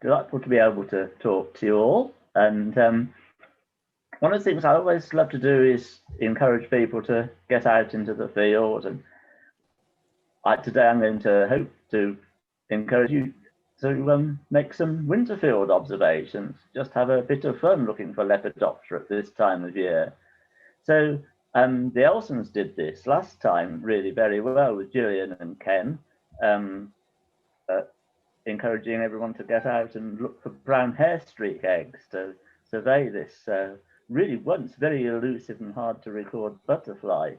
delightful to be able to talk to you all. And one of the things I always love to do is encourage people to get out into the field. And today I'm going to hope to encourage you to make some winter field observations. Just have a bit of fun looking for Lepidoptera at this time of year. So the Elsons did this last time really very well with Julian and Ken, encouraging everyone to get out and look for brown hair streak eggs to survey this really once very elusive and hard to record butterfly.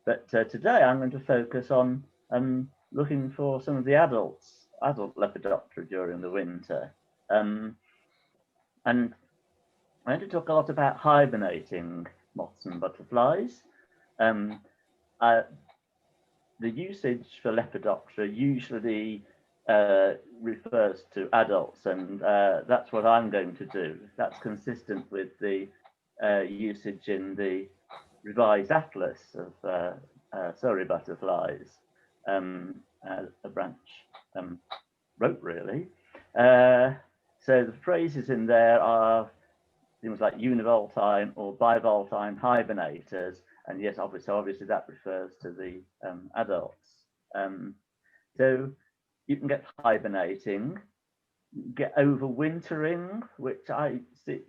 But today I'm going to focus on looking for some of the adult Lepidoptera during the winter. And I'm going to talk a lot about hibernating moths and butterflies. The usage for Lepidoptera usually refers to adults, and that's what I'm going to do. That's consistent with the usage in the revised atlas of Surrey butterflies, a branch wrote really. So the phrases in there are things like univoltine or bivoltine hibernators, and yes, obviously that refers to the adults. So you can get hibernating, get overwintering, which I see,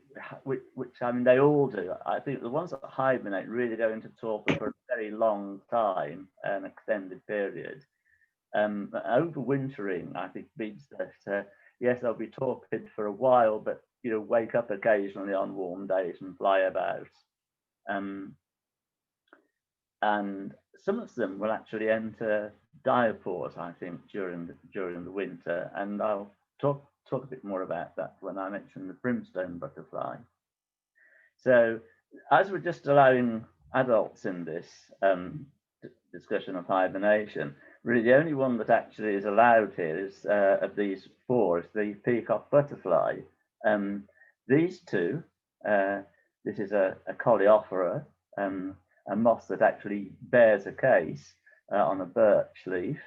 which I mean they all do. I think the ones that hibernate really go into torpor for a very long time, an extended period. Overwintering, I think, means that yes, they'll be torpid for a while, but wake up occasionally on warm days and fly about. And some of them will actually enter diapause, I think, during the winter, and I'll talk a bit more about that when I mention the brimstone butterfly. So, as we're just allowing adults in this discussion of hibernation, really the only one that actually is allowed here is of these four is the peacock butterfly. These two, this is a coleophora, a moth that actually bears a case on a birch leaf,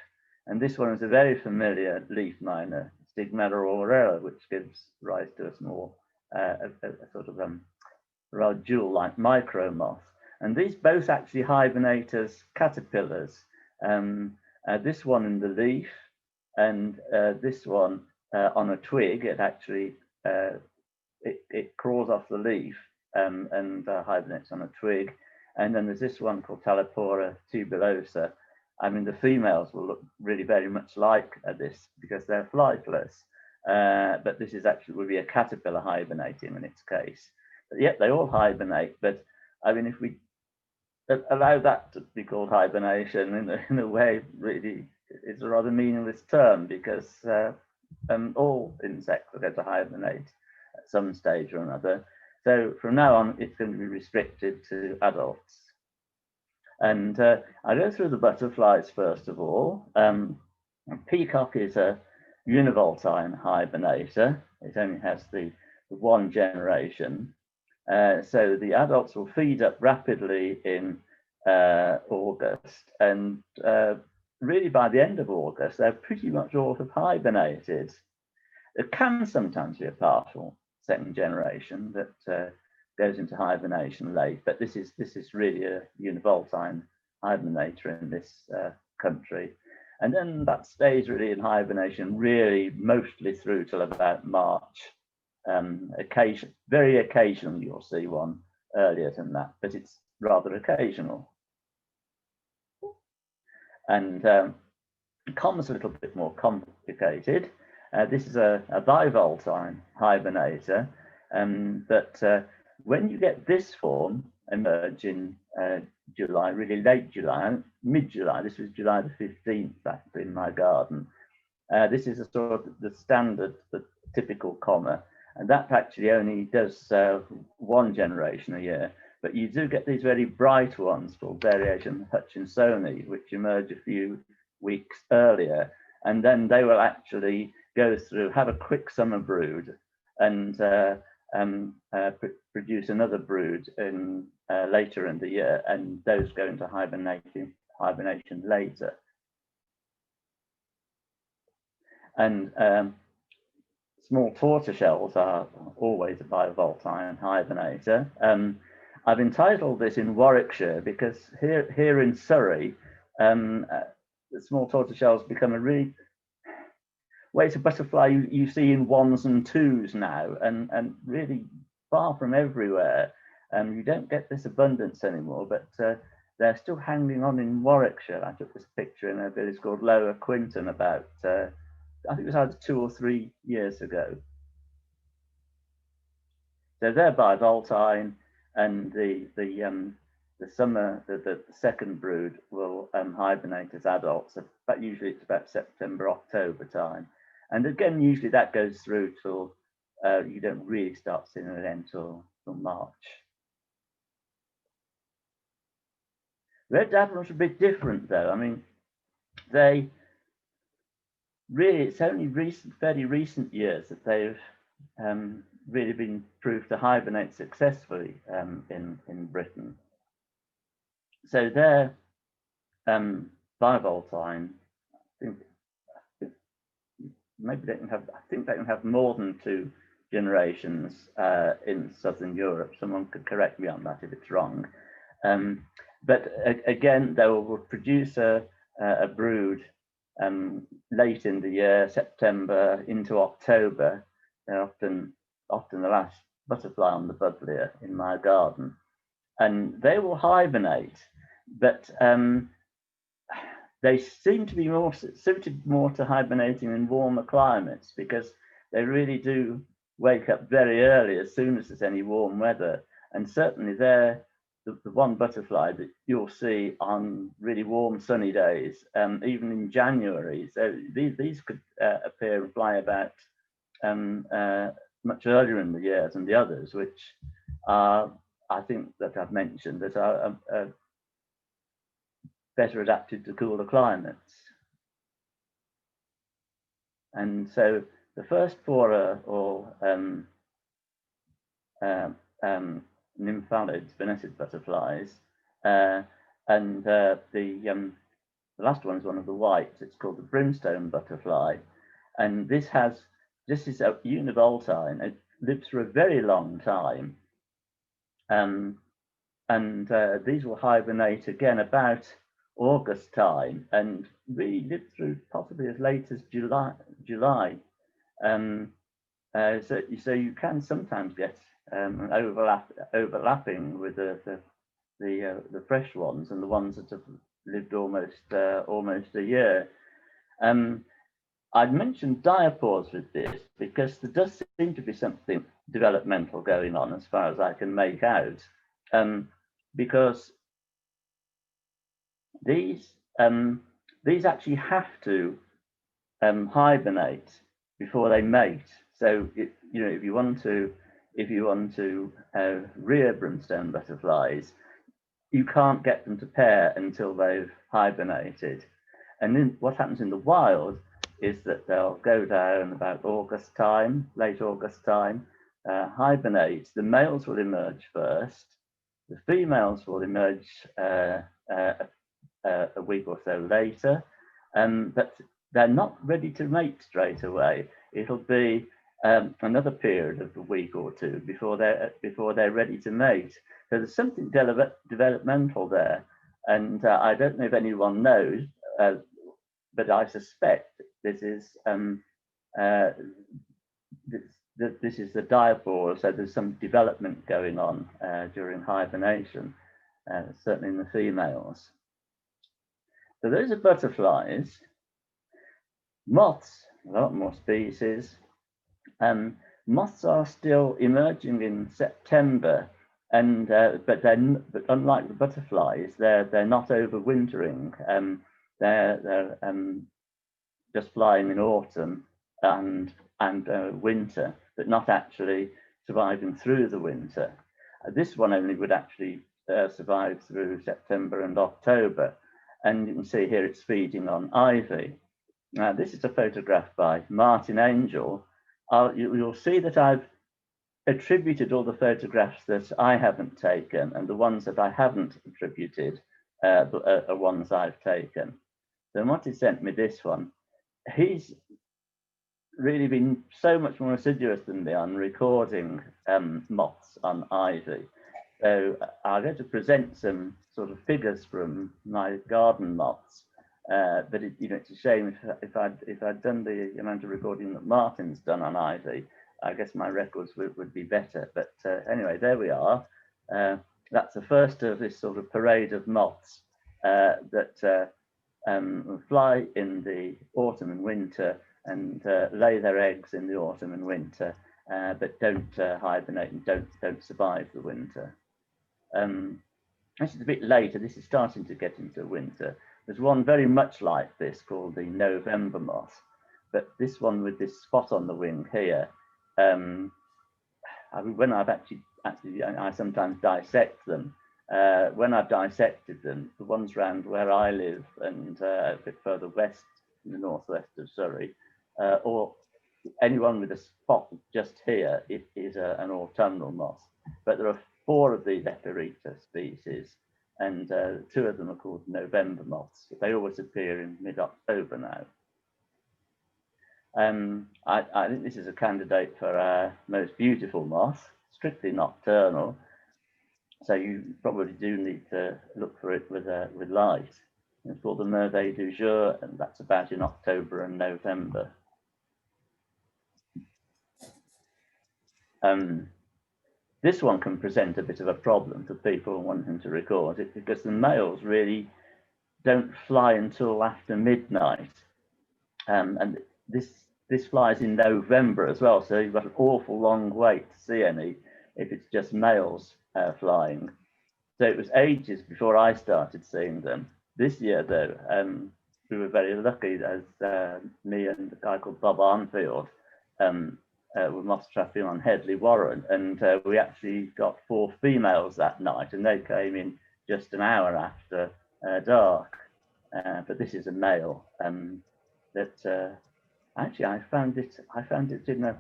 and this one is a very familiar leaf miner, Stigmata aurora, which gives rise to a small, a sort of rather jewel-like micro moth. And these both actually hibernate as caterpillars. This one in the leaf, and this one on a twig. It actually it crawls off the leaf and hibernates on a twig. And then there's this one called Talipora tubulosa. I mean, the females will look really very much like this because they're flightless. But this is actually would be a caterpillar hibernating in its case. But yet they all hibernate. But I mean, if we allow that to be called hibernation in a way, really, it's a rather meaningless term because all insects are going to hibernate at some stage or another. So from now on, it's going to be restricted to adults. And I'll go through the butterflies first of all. Peacock is a univoltine hibernator. It only has the one generation. So the adults will feed up rapidly in August, and really by the end of August, they're pretty much all have hibernated. There can sometimes be a partial second generation that goes into hibernation late, but this is really a univoltine hibernator in this country. And then that stays really in hibernation really mostly through till about March. Very occasionally you'll see one earlier than that, but it's rather occasional. And common's a little bit more complicated. This is a bivoltine hibernator, but when you get this form emerge in July, really late July, mid-July, this was July the 15th actually in my garden. This is a sort of the standard, the typical comma, and that actually only does one generation a year. But you do get these very bright ones called variation Hutchinsoni, which emerge a few weeks earlier, and then they will actually go through, have a quick summer brood, and produce another brood in later in the year, and those go into hibernation later. And small tortoiseshells are always a bivoltine hibernator. I've entitled this in Warwickshire because here in Surrey, the small tortoiseshells become a really well, it's a butterfly you see in ones and twos now, and really far from everywhere. You don't get this abundance anymore, but they're still hanging on in Warwickshire. I took this picture in a village called Lower Quinton about, I think it was either 2 or 3 years ago. So they're bivoltine, and the summer, the second brood will hibernate as adults, but usually it's about September, October time. And again, usually that goes through till you don't really start seeing it until March. Red daffodils are a bit different though. I mean, they really, it's only fairly recent years that they've really been proved to hibernate successfully in Britain. So they're bivoltine. Maybe they can have, I think they can have more than 2 generations in Southern Europe. Someone could correct me on that if it's wrong. But again, they will produce a brood late in the year, September into October. They're often the last butterfly on the buddleia in my garden. And they will hibernate, but they seem to be more suited to hibernating in warmer climates because they really do wake up very early as soon as there's any warm weather. And certainly they're the one butterfly that you'll see on really warm sunny days, even in January. So these could appear and fly about much earlier in the year than the others, which are, I think that I've mentioned, that are better adapted to cooler climates. And so the first 4 are all nymphalids, veneted butterflies, and the last one is one of the whites. It's called the brimstone butterfly, and this is a univoltine. It lives for a very long time, and these will hibernate again about August time and really live through possibly as late as July. So you can sometimes get overlapping with the fresh ones and the ones that have lived almost a year. I'd mentioned diapause with this because there does seem to be something developmental going on as far as I can make out, because these actually have to hibernate before they mate. So if you want to rear brimstone butterflies, you can't get them to pair until they've hibernated. And then what happens in the wild is that they'll go down about August time, late August time, hibernate. The males will emerge first. The females will emerge a week or so later, but they're not ready to mate straight away. It'll be another period of a week or 2 before they're ready to mate. So there's something developmental there, and I don't know if anyone knows, but I suspect this is this is the diapause. So there's some development going on during hibernation, certainly in the females. So those are butterflies. Moths, a lot more species. Moths are still emerging in September, and but unlike the butterflies, they're not overwintering. They're just flying in autumn and winter, but not actually surviving through the winter. This one only would actually survive through September and October, and you can see here it's feeding on ivy. Now, this is a photograph by Martin Angel. You'll see that I've attributed all the photographs that I haven't taken, and the ones that I haven't attributed are ones I've taken. So Martin sent me this one. He's really been so much more assiduous than me on recording moths on ivy. So I'm going to present some sort of figures from my garden moths. But it's a shame if I'd done the amount of recording that Martin's done on ivy, I guess my records would be better. But anyway, there we are. That's the first of this sort of parade of moths that fly in the autumn and winter and lay their eggs in the autumn and winter, but don't hibernate and don't survive the winter. This is a bit later. This is starting to get into winter. There's one very much like this called the November moth, but this one with this spot on the wing here. When I've actually I sometimes dissect them. When I've dissected them, the ones around where I live and a bit further west in the northwest of Surrey, or anyone with a spot just here, it is an autumnal moth. But there are 4 of these Lepidoptera species, and 2 of them are called November moths. They always appear in mid-October now. I think this is a candidate for our most beautiful moth, strictly nocturnal. So you probably do need to look for it with light. It's called the merveille du jour, and that's about in October and November. This one can present a bit of a problem for people wanting to record it because the males really don't fly until after midnight, and this flies in November as well. So you've got an awful long wait to see any if it's just males flying. So it was ages before I started seeing them. This year, though, we were very lucky as me and a guy called Bob Arnfield were moth trapping on Headley Warren, and we actually got 4 females that night, and they came in just an hour after dark. But this is a male that actually I found it in a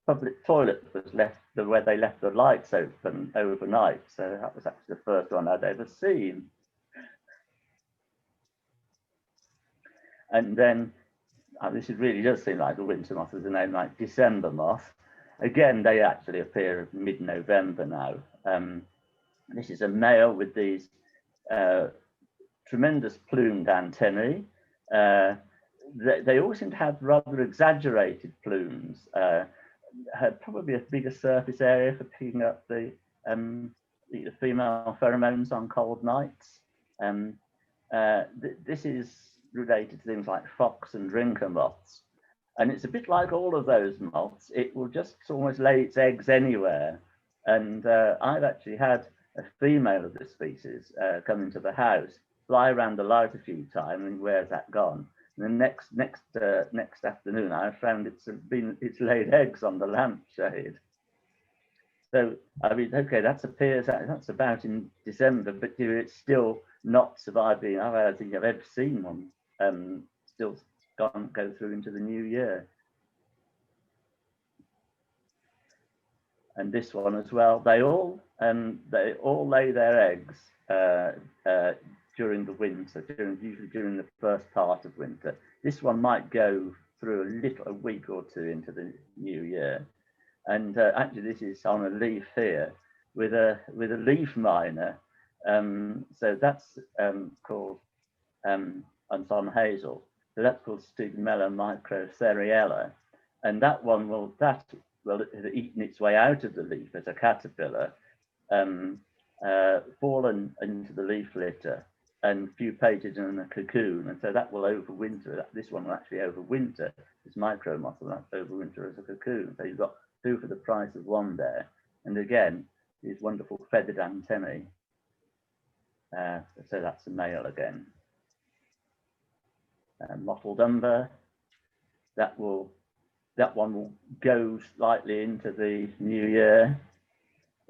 public toilet that was left where they left the lights open overnight. So that was actually the first one I'd ever seen. And then this really does seem like a winter moth with a name like December moth. Again, they actually appear mid-November now. This is a male with these tremendous plumed antennae. They all seem to have rather exaggerated plumes. Had probably a bigger surface area for picking up the female pheromones on cold nights. This is related to things like fox and drinker moths, and it's a bit like all of those moths. It will just almost lay its eggs anywhere, and I've actually had a female of this species come into the house, fly around the light a few times, and where's that gone? And the next afternoon, I found it's laid eggs on the lampshade. So I mean, okay, that's about in December, but it's still not surviving. I don't think I've ever seen one still go through into the new year. And this one as well. They all lay their eggs during the winter, usually during the first part of winter. This one might go through a week or 2 into the new year. And actually, this is on a leaf here with a leaf miner. So that's called and on hazel. So that's called Stigmella microtheriella, and that will have eaten its way out of the leaf as a caterpillar, fallen into the leaf litter, and pupated in a cocoon, and so that will overwinter. This one will actually overwinter. This micro moth will overwinter as a cocoon. So you've got 2 for the price of 1 there, and again these wonderful feathered antennae. So that's a male again. Mottled umber. That one will go slightly into the new year.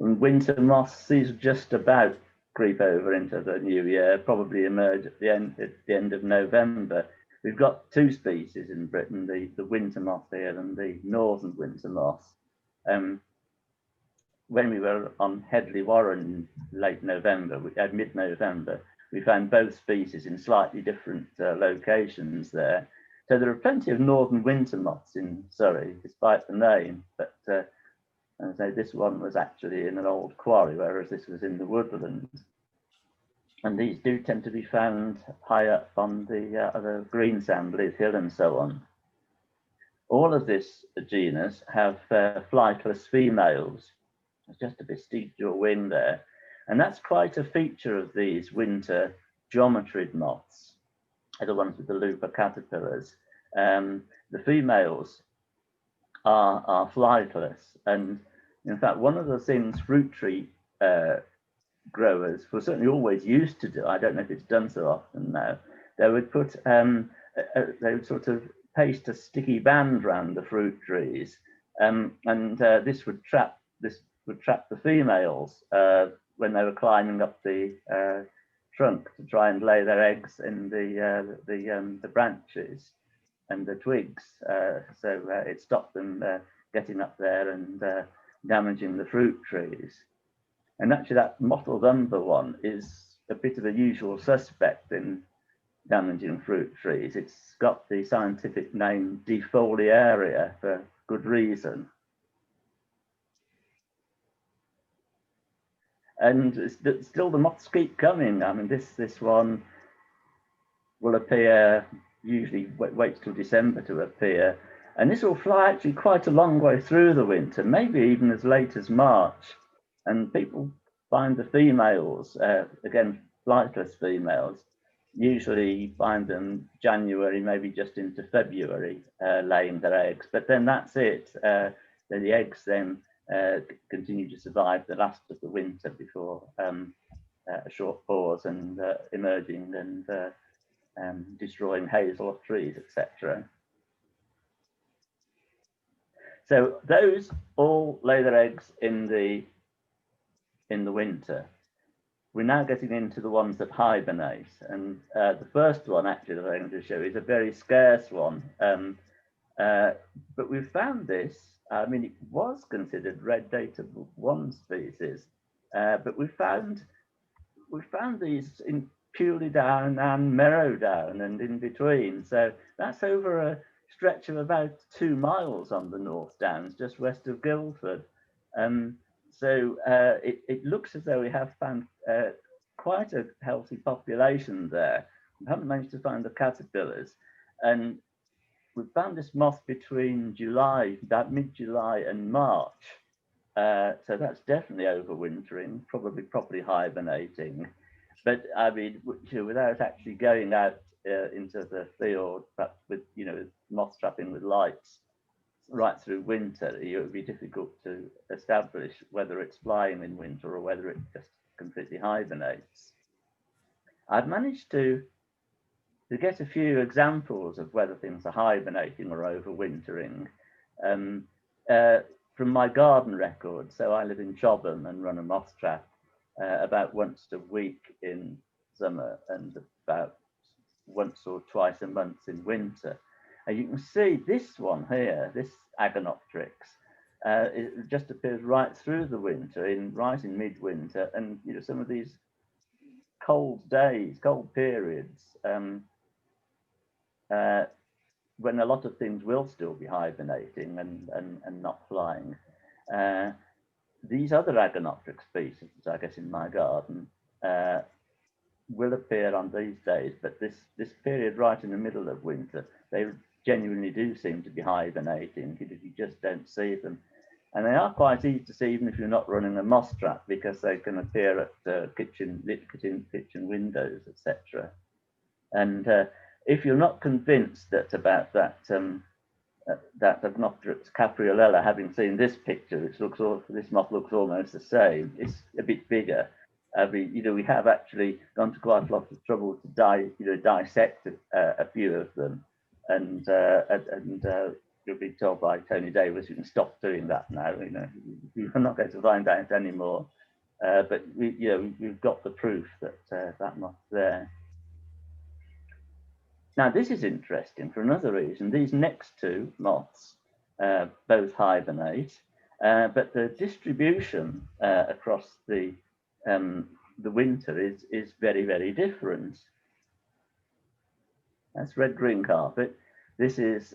And winter moths, these just about creep over into the new year, probably emerge at the end of November. We've got 2 species in Britain, the winter moth here and the northern winter moth. When we were on Headley Warren in late November, mid-November, we found both species in slightly different locations there. So there are plenty of northern winter moths in Surrey, despite the name, but and so this one was actually in an old quarry, whereas this was in the woodland. And these do tend to be found high up on the Greensand, Blythe Hill and so on. All of this genus have flightless females. There's just a vestigial wing there. And that's quite a feature of these winter geometrid moths, the ones with the looper caterpillars. The females are flightless. And in fact, one of the things fruit tree growers were certainly always used to do, I don't know if it's done so often now, they would put, they would sort of paste a sticky band around the fruit trees, and this would trap the females when they were climbing up the trunk to try and lay their eggs in the branches and the twigs. So it stopped them getting up there and damaging the fruit trees. And actually that mottled umber one is a bit of a usual suspect in damaging fruit trees. It's got the scientific name defoliaria for good reason. And still the moths keep coming. I mean, this one will appear, usually waits till December to appear. And this will fly actually quite a long way through the winter, maybe even as late as March. And people find the females, again, flightless females, usually find them January, maybe just into February, laying their eggs. But then that's it. The eggs then continue to survive the last of the winter before a short pause and emerging and destroying hazel trees, etc. So those all lay their eggs in the winter. We're now getting into the ones that hibernate, and the first one actually that I'm going to show is a very scarce one. But we've found this. I mean, it was considered red data 1 species, but we found these in Pewley Down and Merrow Down and in between. So that's over a stretch of about 2 miles on the North Downs, just west of Guildford. So it looks as though we have found quite a healthy population there. We haven't managed to find the caterpillars, and we found this moth between July, about mid-July and March. So that's definitely overwintering, probably properly hibernating. But I mean, without actually going out into the field, perhaps with moth trapping with lights right through winter, it would be difficult to establish whether it's flying in winter or whether it just completely hibernates. I've managed to get a few examples of whether things are hibernating or overwintering from my garden record. So I live in Chobham and run a moth trap about once a week in summer and about once or twice a month in winter. And you can see this one here, this Agonopteryx, it just appears right through the winter, right in midwinter, and some of these cold days, cold periods, when a lot of things will still be hibernating and not flying. These other Agonopteryx species, I guess in my garden, will appear on these days, but this period right in the middle of winter, they genuinely do seem to be hibernating. You just don't see them. And they are quite easy to see even if you're not running a moth trap, because they can appear at kitchen windows, etc. And if you're not convinced about that Agonopteryx capreolella, having seen this picture, this moth looks almost the same. It's a bit bigger. We have actually gone to quite a lot of trouble to dissect a few of them, and you'll be told by Tony Davis you can stop doing that now. You're not going to find out anymore. But we've got the proof that that moth's there. Now this is interesting for another reason. These next two moths both hibernate, but the distribution across the winter is very, very different. That's red green carpet. This is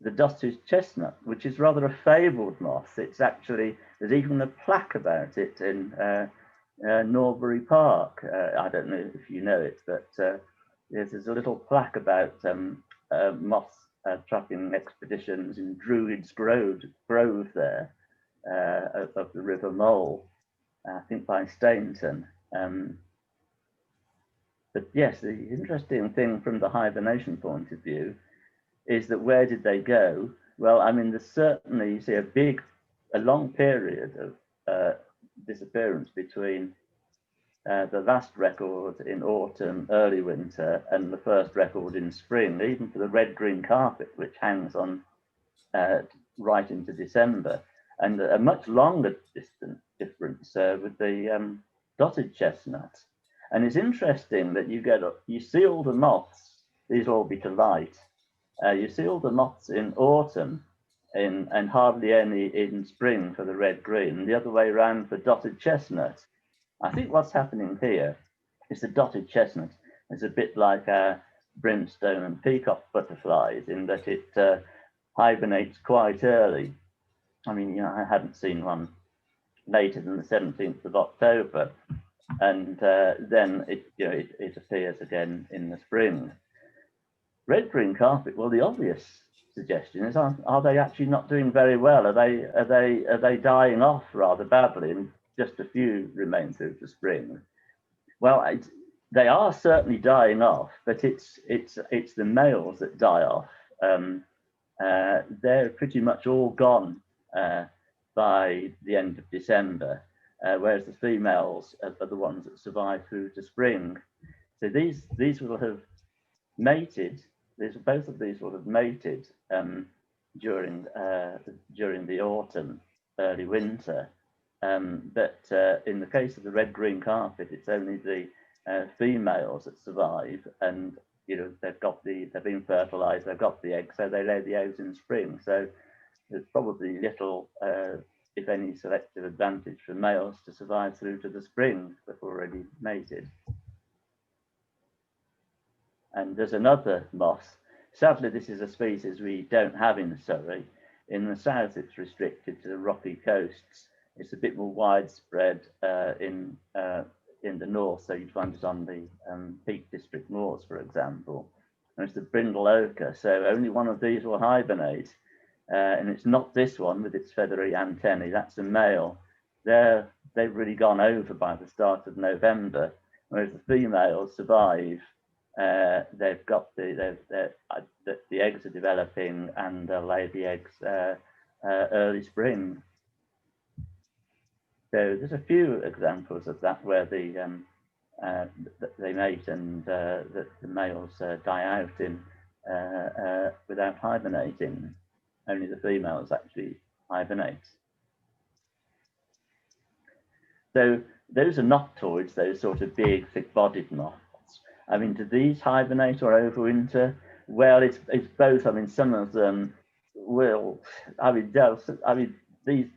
the dotted chestnut, which is rather a fabled moth. It's actually, there's even a plaque about it in Norbury Park. I don't know if you know it, but there's a little plaque about moth trapping expeditions in Druids Grove there of the River Mole, I think by Stainton. But yes, the interesting thing from the hibernation point of view is that where did they go? Well, I mean, there's certainly, you see a long period of disappearance between the last record in autumn, early winter, and the first record in spring, even for the red-green carpet, which hangs on right into December, and a much longer difference with the dotted chestnut. And it's interesting that you see all the moths, these will all be to light, you see all the moths in autumn and hardly any in spring for the red-green, the other way around for dotted chestnut. I think what's happening here is the dotted chestnut is a bit like brimstone and peacock butterflies in that it hibernates quite early. I mean, I hadn't seen one later than the 17th of October, and then it appears again in the spring. Red-green carpet, well, the obvious suggestion is, are they actually not doing very well? Are they dying off rather badly, and just a few remain through to spring? Well, they are certainly dying off, but it's the males that die off. They're pretty much all gone by the end of December, whereas the females are the ones that survive through to spring. So these will have mated. Both of these will have mated during the autumn, early winter. But in the case of the red-green carpet, it's only the females that survive, and they've been fertilized, they've got the eggs, so they lay the eggs in spring. So there's probably little, if any, selective advantage for males to survive through to the spring if already mated. And there's another moth. Sadly, this is a species we don't have in Surrey. In the south, it's restricted to the rocky coasts. It's a bit more widespread in the north, so you'd find it on the Peak District moors, for example. And it's the brindle ochre, so only one of these will hibernate. And it's not this one with its feathery antennae, that's a male. They've really gone over by the start of November, whereas the females survive. They've got the eggs are developing, and they'll lay the eggs early spring. So there's a few examples of that where they mate and the males die out without hibernating. Only the females actually hibernate. So those are noctoids, those sort of big, thick-bodied moths. I mean, do these hibernate or overwinter? Well, it's both. I mean, some of them will.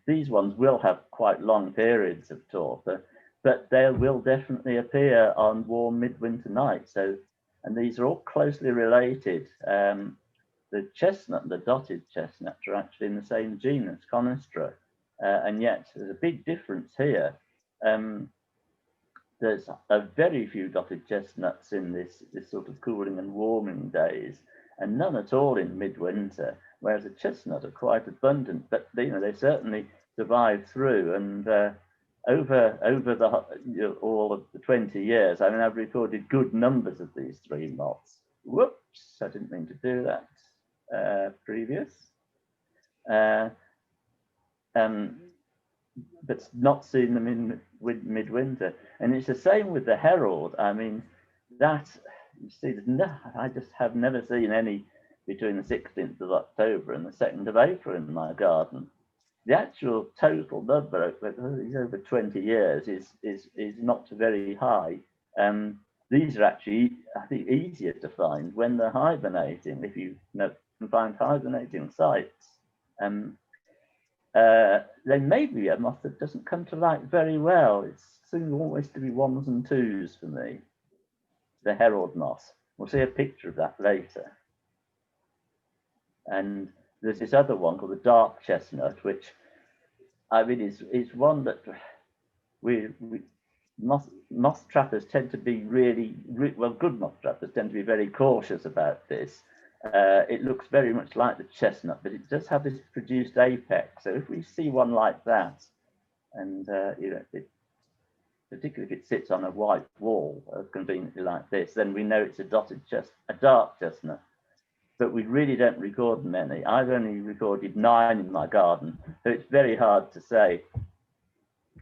These ones will have quite long periods of torpor, but they will definitely appear on warm midwinter nights. So, and these are all closely related. The chestnut and the dotted chestnut are actually in the same genus, Conistra, and yet there's a big difference here. There's a very few dotted chestnuts in this sort of cooling and warming days, and none at all in midwinter, whereas the chestnut are quite abundant, but they certainly survive through. And over all of the 20 years, I mean, I've recorded good numbers of these three moths. Whoops, I didn't mean to do that previous. But not seen them in midwinter. And it's the same with the herald. I mean, that, you see, I just have never seen any between the 16th of October and the 2nd of April in my garden. The actual total number over 20 years is not very high. These are actually, I think, easier to find when they're hibernating, if you can find hibernating sites. They may be a moth that doesn't come to light very well. It seems always to be ones and twos for me. The herald moth. We'll see a picture of that later. And there's this other one called the dark chestnut, which I mean is one that we moth trappers tend to be well, good moth trappers tend to be very cautious about this. It looks very much like the chestnut, but it does have this produced apex. So if we see one like that, and particularly if it sits on a white wall, conveniently like this, then we know it's a dark chestnut. But we really don't record many. I've only recorded 9 in my garden, so it's very hard to say.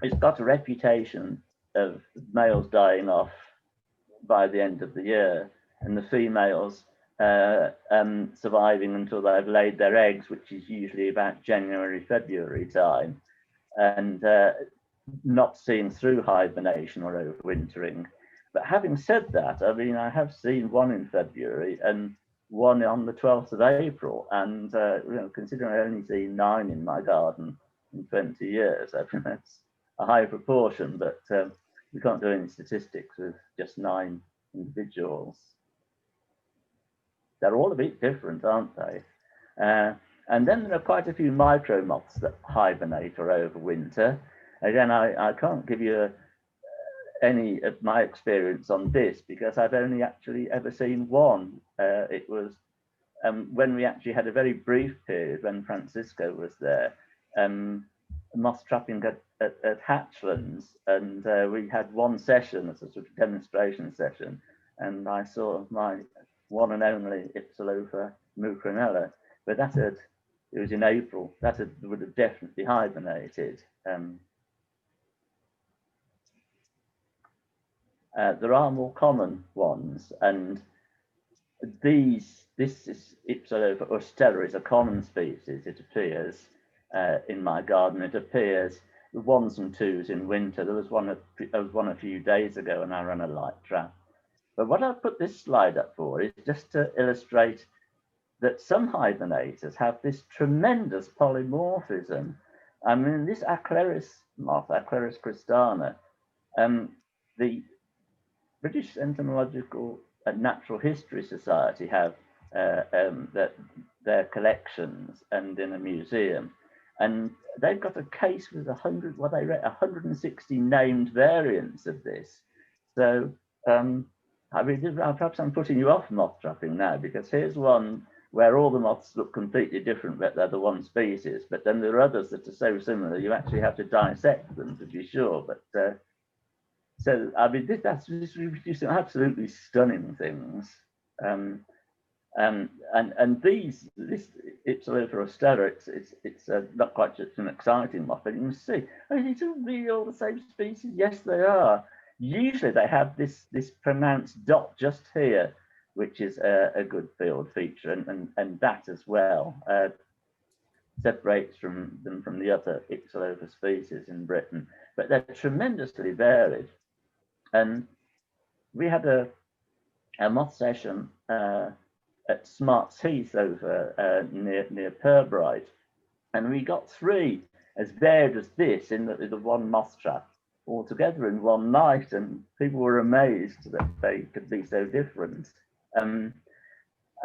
It's got a reputation of males dying off by the end of the year, and the females surviving until they've laid their eggs, which is usually about January, February time, and not seen through hibernation or overwintering. But having said that, I mean, I have seen one in February and one on the 12th of April, and considering I only seen 9 in my garden in 20 years, I think that's a high proportion, but we can't do any statistics with just 9 individuals. They're all a bit different, aren't they? And then there are quite a few micro moths that hibernate or overwinter. Again, I can't give you any of my experience on this because I've only actually ever seen one. It was when we actually had a very brief period when Francisco was there, moth trapping at Hatchlands, and we had one session as a sort of demonstration session, and I saw my one and only Ipsilopa mucronella, but it was in April. That would have definitely hibernated. There are more common ones, and this is Ipsilopa ustella is a common species. It appears in my garden. It appears the 1s and 2s in winter. There was one a few days ago, and I ran a light trap. But what I've put this slide up for is just to illustrate that some hibernators have this tremendous polymorphism. I mean, this Acleris moth, Acleris cristana, the British Entomological and Natural History Society have their collections and in a museum, and they've got a case with 160 named variants of this. So I mean, perhaps I'm putting you off moth trapping now, because here's one where all the moths look completely different, but they're the one species. But then there are others that are so similar, you actually have to dissect them to be sure. But so I mean, that's some absolutely stunning things. And this Ipsilopa ustella, it's not quite just an exciting moth, but you can see, I mean, these are really all the same species. Yes, they are. Usually they have this pronounced dot just here, which is a good field feature, and that as well separates them from the other Ipsilopa species in Britain. But they're tremendously varied. And we had a moth session at Smarts Heath over near Purbright, and we got 3 as varied as this in the one moth trap all together in one night, and people were amazed that they could be so different.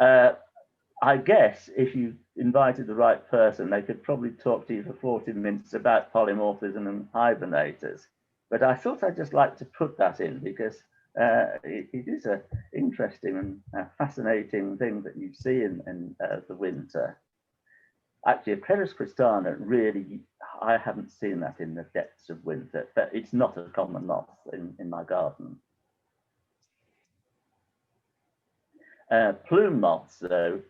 I guess if you invited the right person, they could probably talk to you for 40 minutes about polymorphism and hibernators. But I thought I'd just like to put that in because it is an interesting and fascinating thing that you see in the winter. Actually, Acleris cristana, really, I haven't seen that in the depths of winter, but it's not a common moth in my garden. Plume moths, though,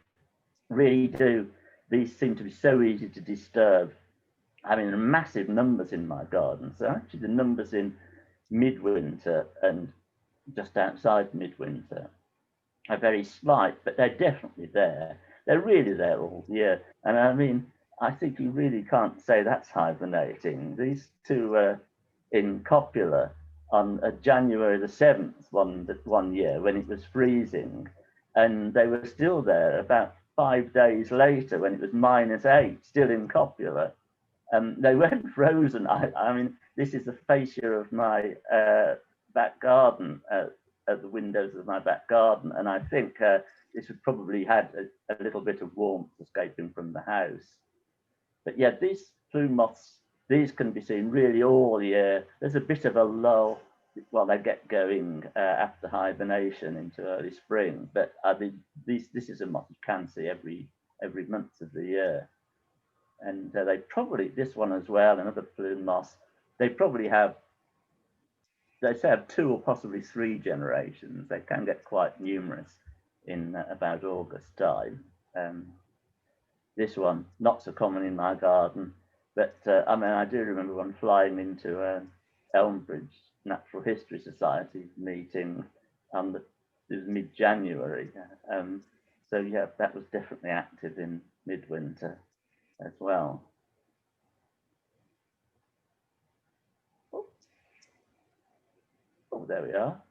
really these seem to be so easy to disturb. I mean, massive numbers in my garden. So actually the numbers in midwinter and just outside midwinter are very slight, but they're definitely there. They're really there all year. And I mean, I think you really can't say that's hibernating. These 2 were in copula on January the 7th one year when it was freezing, and they were still there about 5 days later when it was -8, still in copula. They weren't frozen. I mean, this is the fascia of my back garden, at the windows of my back garden, and I think this would probably had a little bit of warmth escaping from the house. But yeah, these plume moths, these can be seen really all year. There's a bit of a lull while they get going after hibernation into early spring. But this is a moth you can see every month of the year. And they probably, this one as well, another plume moth, they probably have, they say have 2 or possibly 3 generations. They can get quite numerous in about August time. This one, not so common in my garden, but I mean, I do remember one flying into Elmbridge Natural History Society meeting it was mid-January. So yeah, that was definitely active in midwinter as well. Oh, there we are.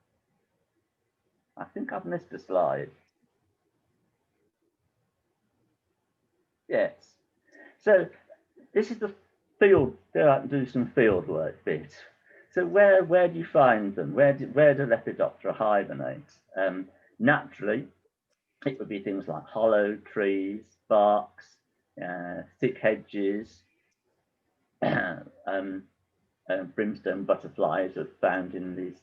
I think I've missed a slide. Yes. So this is the field, go out and do some field work bit. So where do you find them? Where do Lepidoptera hibernate? Naturally, it would be things like hollow trees, barks, thick hedges. Brimstone butterflies are found in these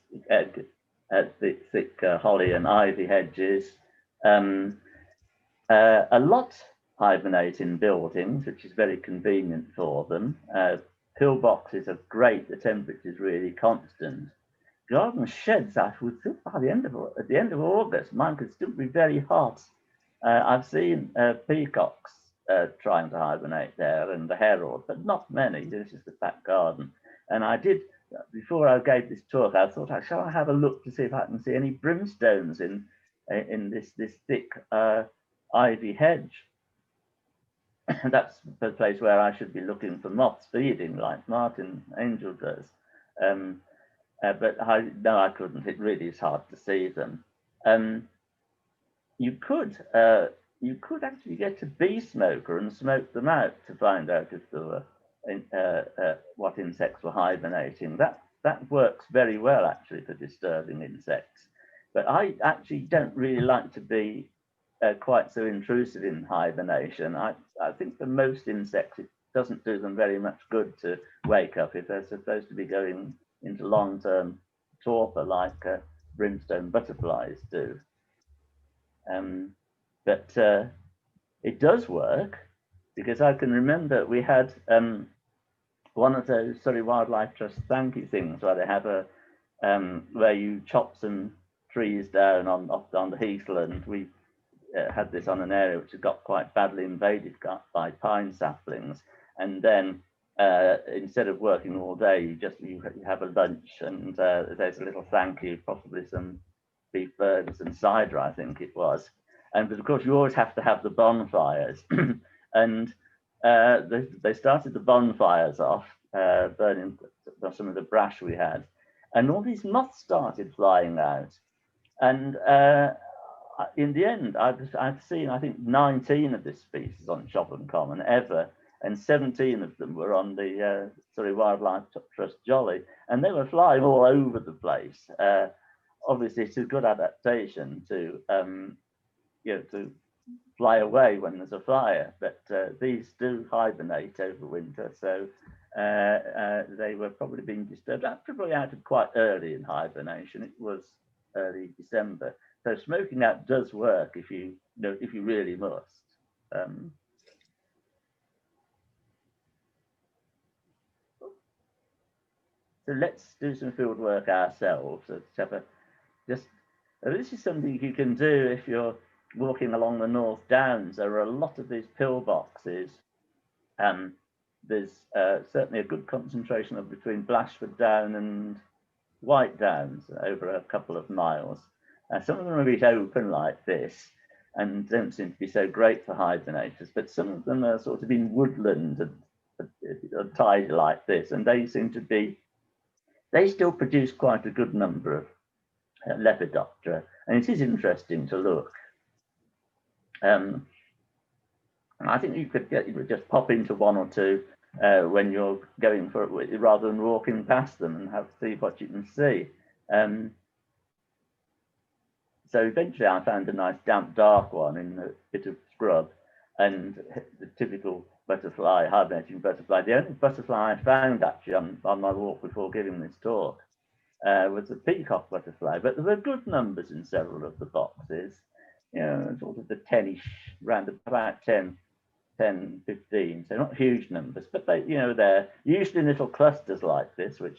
thick holly and ivy hedges. A lot hibernate in buildings, which is very convenient for them. Pillboxes are great, the temperature is really constant. Garden sheds, I would think at the end of August, mine could still be very hot. I've seen peacocks trying to hibernate there and the herald, but not many. This is the back garden. And I did, before I gave this talk, I thought, shall I have a look to see if I can see any brimstones in this thick ivy hedge. That's the place where I should be looking for moths feeding, like Martin Angel does. But I couldn't. It really is hard to see them. You could actually get a bee smoker and smoke them out to find out if there were what insects were hibernating. That works very well actually for disturbing insects. But I actually don't really like to be quite so intrusive in hibernation. I think for most insects it doesn't do them very much good to wake up if they're supposed to be going into long-term torpor like brimstone butterflies do. But it does work, because I can remember we had one of those Surrey Wildlife Trust thank you things where they have a where you chop some trees down on the heathland. We had this on an area which had got quite badly invaded by pine saplings, and then instead of working all day, you have a lunch, and there's a little thank you, possibly some beef burgers and cider, I think it was. And but of course you always have to have the bonfires, and they started the bonfires off, burning some of the brash we had, and all these moths started flying out. And in the end, I've seen, I think, 19 of this species on Chobham Common ever, and 17 of them were on the Surrey Wildlife Trust Jolly, and they were flying all over the place. Obviously, it's a good adaptation to to fly away when there's a fire, but these do hibernate over winter, so they were probably being disturbed. Probably out quite early in hibernation. It was early December, so smoking out does work if you really must. So let's do some field work ourselves. This is something you can do if you're walking along the North Downs. There are a lot of these pillboxes. There's certainly a good concentration of between Blashford Down and White Downs over a couple of miles. Some of them are a bit open like this and don't seem to be so great for hibernators, but some of them are sort of in woodland and tidy like this, and they still produce quite a good number of Lepidoptera, and it is interesting to look. I think you could just pop into one or two when you're going for it, rather than walking past them, and see what you can see. So eventually I found a nice damp dark one in a bit of scrub, and the typical butterfly, hibernating butterfly. The only butterfly I found actually on my walk before giving this talk was a peacock butterfly, but there were good numbers in several of the boxes, sort of the 10-ish, round about 10, 15, so not huge numbers, but they're usually in little clusters like this, which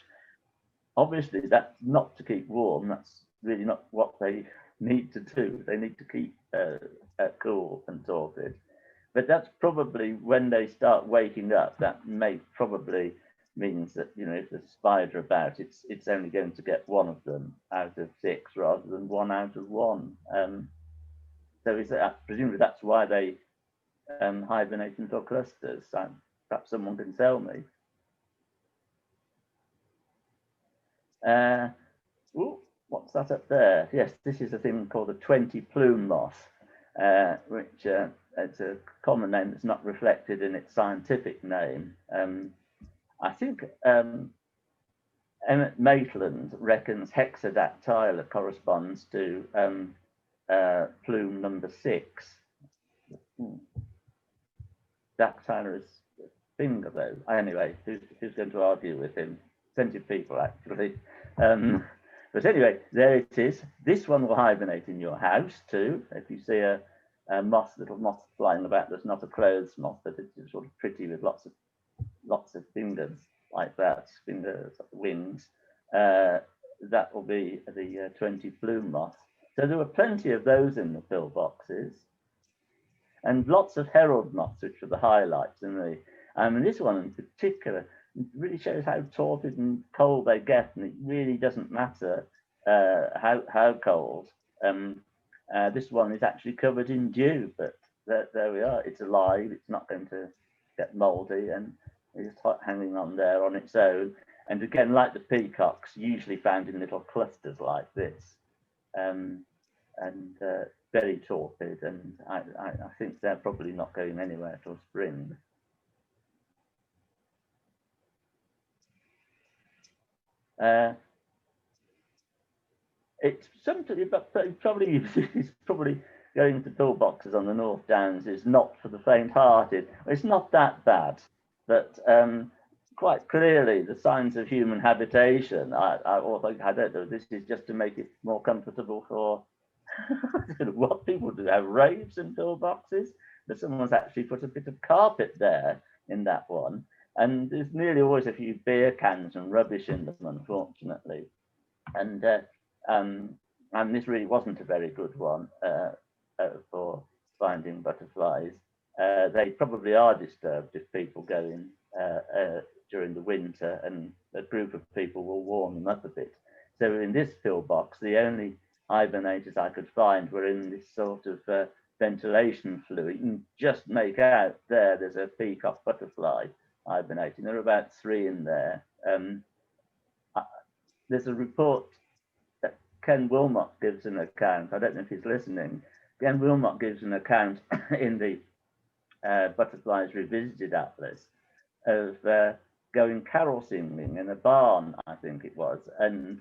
obviously that's not to keep warm, that's really not what they need to do. They need to keep cool and torpid. But that's probably when they start waking up, that may probably means that, if there's a spider about, it's only going to get one of them out of 6 rather than 1 out of 1. So presumably that's why they hibernate into clusters. Perhaps someone can tell me. What's that up there? Yes, this is a thing called a 20-plume moth, which it's a common name that's not reflected in its scientific name. I think Emmett Maitland reckons hexadactyla corresponds to plume number 6. Dactyla is a finger, though. Anyway, who's going to argue with him? Plenty of people, actually. But anyway, there it is. This one will hibernate in your house too. If you see a little moth flying about, that's not a clothes moth, but it's sort of pretty with lots of fingers like that, wings. That will be the 20-plume moth. So there were plenty of those in the pillboxes, and lots of herald moths, which are the highlights. And this one in particular really shows how torpid and cold they get, and it really doesn't matter how cold. This one is actually covered in dew, but there we are. It's alive. It's not going to get mouldy, and it's hanging on there on its own. And again, like the peacocks, usually found in little clusters like this, and very torpid. And I think they're probably not going anywhere till spring. It's something, but probably going to pillboxes on the North Downs is not for the faint-hearted. It's not that bad, but quite clearly the signs of human habitation. I don't know. This is just to make it more comfortable for what people do. Have raves in pillboxes. But someone's actually put a bit of carpet there in that one. And there's nearly always a few beer cans and rubbish in them, unfortunately. And this really wasn't a very good one for finding butterflies. They probably are disturbed if people go in during the winter, and a group of people will warm them up a bit. So in this pillbox, the only hibernators I could find were in this sort of ventilation flue. You can just make out there's a peacock butterfly hibernating. There are about 3 in there. There's a report that Ken Wilmot gives an account. I don't know if he's listening. Ken Wilmot gives an account in the Butterflies Revisited Atlas of going carol singing in a barn, I think it was. And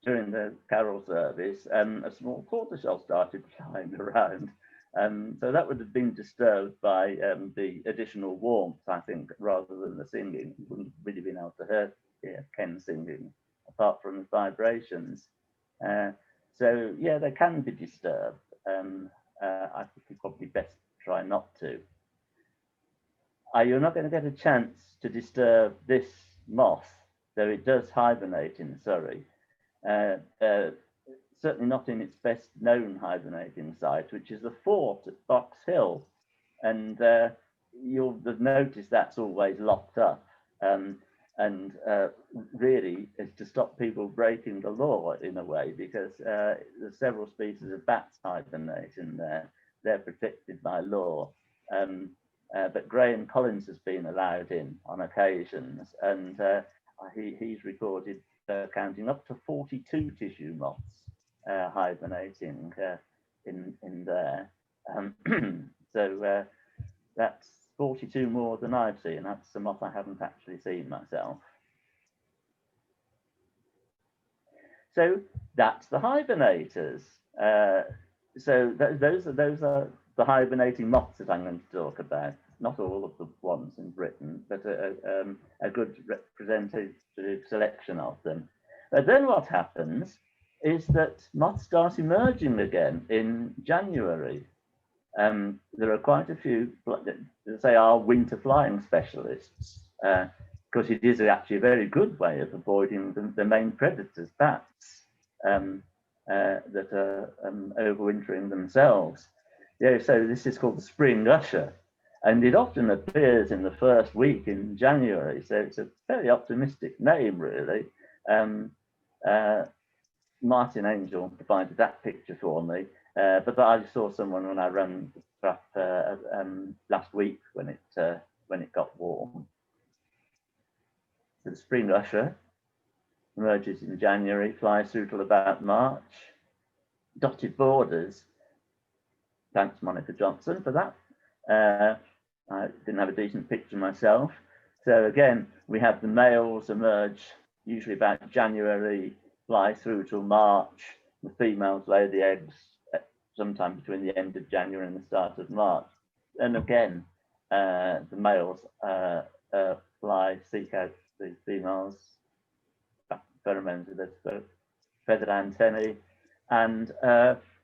during the carol service, a small tortoiseshell started flying around. So that would have been disturbed by the additional warmth, I think, rather than the singing. You wouldn't have really been able to hear Ken singing, apart from the vibrations. So yeah, they can be disturbed. I think it's probably best try not to. You're not going to get a chance to disturb this moth, though it does hibernate in Surrey. Certainly not in its best known hibernating site, which is the fort at Box Hill. And you'll have noticed that's always locked up. Really it's to stop people breaking the law in a way, because there's several species of bats hibernate in there. They're protected by law. But Graham Collins has been allowed in on occasions, and he's recorded counting up to 42 tissue moths hibernating in there. So that's 42 more than I've seen. That's a moth I haven't actually seen myself. So that's the hibernators. those are the hibernating moths that I'm going to talk about. Not all of the ones in Britain, but a good representative selection of them. But then what happens is that moths start emerging again in January. There are quite a few, they are winter flying specialists, because it is actually a very good way of avoiding the main predators, bats, that are overwintering themselves. Yeah, so this is called the spring usher, and it often appears in the first week in January. So it's a very optimistic name, really. Martin Angel provided that picture for me, but I saw someone when I ran the trap last week when it got warm. So the spring usher emerges in January, flies through till about March. Dotted borders. Thanks, Monica Johnson, for that. I didn't have a decent picture myself. So again, we have the males emerge usually about January, fly through till March. The females lay the eggs sometime between the end of January and the start of March. And again, the males fly, seek out the females, pheromones with their feathered antennae, and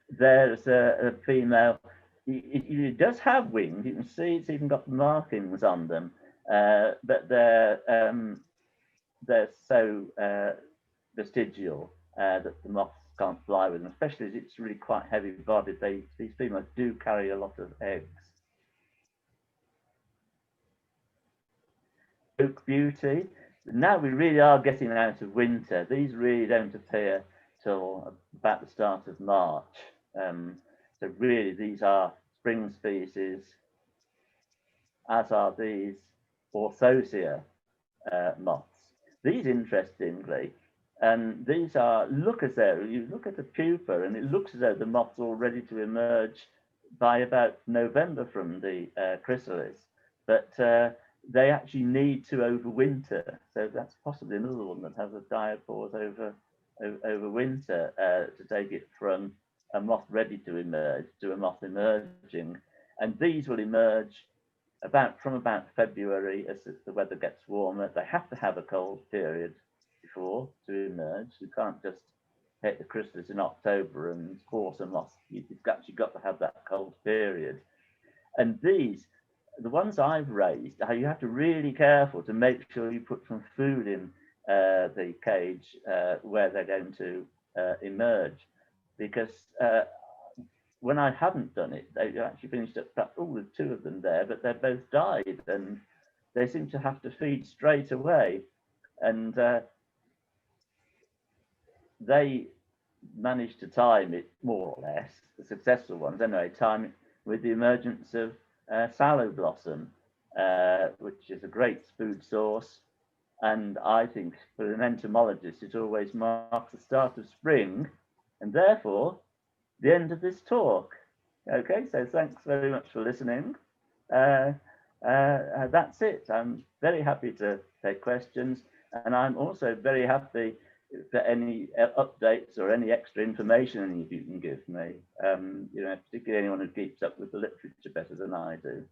there's a female. It does have wings. You can see it's even got markings on them, but they're so vestigial that the moths can't fly with them, especially as it's really quite heavy bodied. These females do carry a lot of eggs. Oak beauty. Now we really are getting out of winter. These really don't appear till about the start of March. So really these are spring species, as are these Orthosia moths. These, interestingly, and these look as though you look at a pupa and it looks as though the moth's all ready to emerge by about November from the chrysalis, but they actually need to overwinter. So that's possibly another one that has a diapause over winter to take it from a moth ready to emerge to a moth emerging. And these will emerge from about February as the weather gets warmer. They have to have a cold period before to emerge. You can't just hit the chrysalis in October and force a moth. You've actually got to have that cold period. And these, the ones I've raised, you have to really careful to make sure you put some food in the cage where they're going to emerge, because when I haven't done it, they actually finished up. Oh, there's two of them there, but they're both died, and they seem to have to feed straight away, and they managed to time it more or less. The successful ones, anyway, time it with the emergence of sallow blossom, which is a great food source. And I think for an entomologist, it always marks the start of spring, and therefore the end of this talk. Okay, so thanks very much for listening. That's it. I'm very happy to take questions, and I'm also very happy for any updates or any extra information any of you can give me. Particularly anyone who keeps up with the literature better than I do.